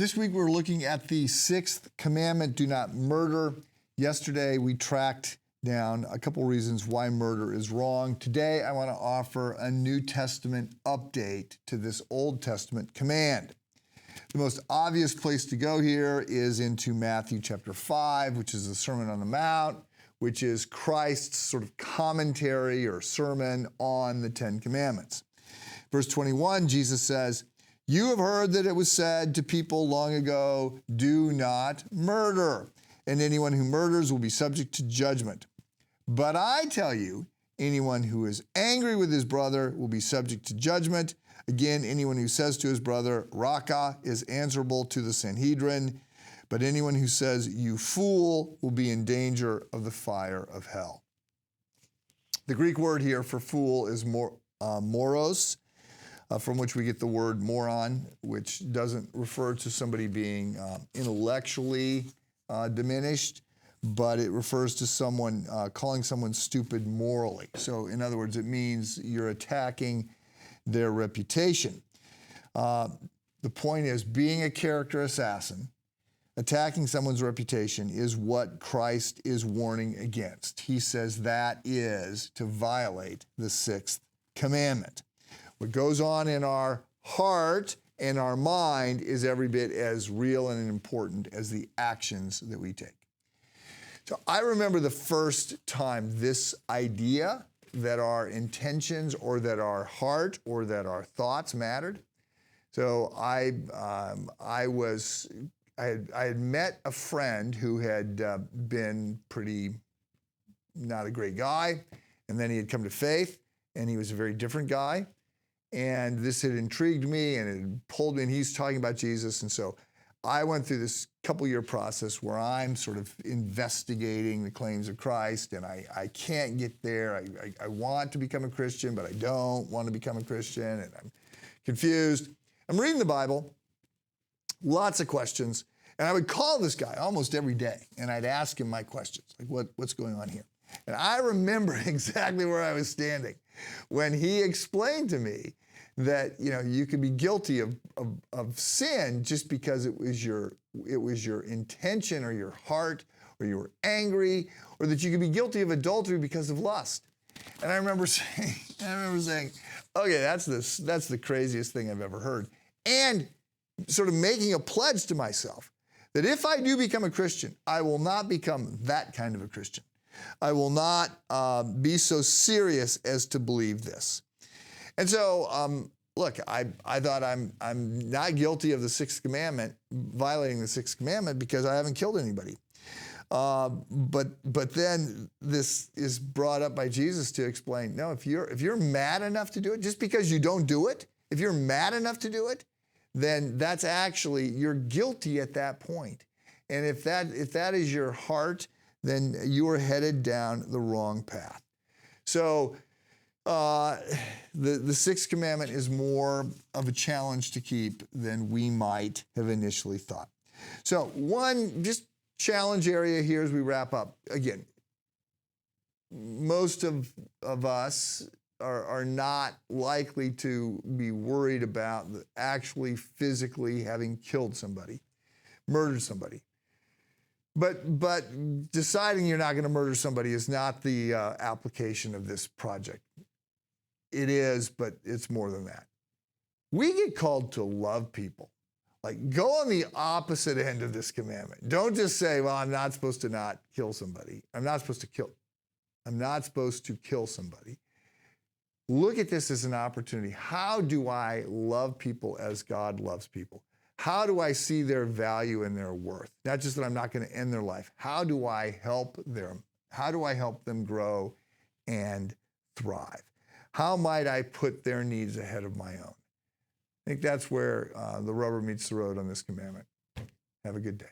This week we're looking at the sixth commandment, do not murder. Yesterday we tracked down a couple reasons why murder is wrong. Today I want to offer a New Testament update to this Old Testament command. The most obvious place to go here is into Matthew chapter 5, which is the Sermon on the Mount, which is Christ's sort of commentary or sermon on the Ten Commandments. Verse 21, Jesus says, "You have heard that it was said to people long ago, 'Do not murder, and anyone who murders will be subject to judgment.' But I tell you, anyone who is angry with his brother will be subject to judgment. Again, anyone who says to his brother, 'Raca,' is answerable to the Sanhedrin. But anyone who says, 'You fool,' will be in danger of the fire of hell." The Greek word here for fool is moros, from which we get the word moron, which doesn't refer to somebody being intellectually diminished, but it refers to someone calling someone stupid morally. So in other words, it means you're attacking their reputation. The point is, being a character assassin, attacking someone's reputation is what Christ is warning against. He says that is to violate the sixth commandment. What goes on in our heart and our mind is every bit as real and important as the actions that we take. So I remember the first time this idea that our intentions or that our heart or that our thoughts mattered. So I had met a friend who had been pretty not a great guy, and then he had come to faith, and he was a very different guy. And this had intrigued me and it had pulled me, and he's talking about Jesus. And so I went through this couple-year process where I'm sort of investigating the claims of Christ, and I can't get there. I want to become a Christian, but I don't want to become a Christian, and I'm confused. I'm reading the Bible, lots of questions, and I would call this guy almost every day, and I'd ask him my questions, like what's going on here? And I remember exactly where I was standing when he explained to me that, you know, you could be guilty of sin just because it was your intention or your heart, or you were angry, or that you could be guilty of adultery because of lust. And I remember saying, okay, that's the craziest thing I've ever heard. And sort of making a pledge to myself that if I do become a Christian, I will not become that kind of a Christian. I will not be so serious as to believe this. And so, look, I thought I'm not guilty of the sixth commandment, violating the sixth commandment, because I haven't killed anybody. But then this is brought up by Jesus to explain, no, if you're mad enough to do it, just because you don't do it, if you're mad enough to do it, then that's actually, you're guilty at that point. And if that is your heart, then you are headed down the wrong path. So the sixth commandment is more of a challenge to keep than we might have initially thought. So one just challenge area here as we wrap up. Again, most of us are not likely to be worried about actually physically having killed somebody, murdered somebody. But deciding you're not going to murder somebody is not the application of this project. It is, but it's more than that. We get called to love people. Like, go on the opposite end of this commandment. Don't just say, well, I'm not supposed to not kill somebody. I'm not supposed to kill somebody. Look at this as an opportunity. How do I love people as God loves people? How do I see their value and their worth? Not just that I'm not going to end their life. How do I help them? How do I help them grow and thrive? How might I put their needs ahead of my own? I think that's where the rubber meets the road on this commandment. Have a good day.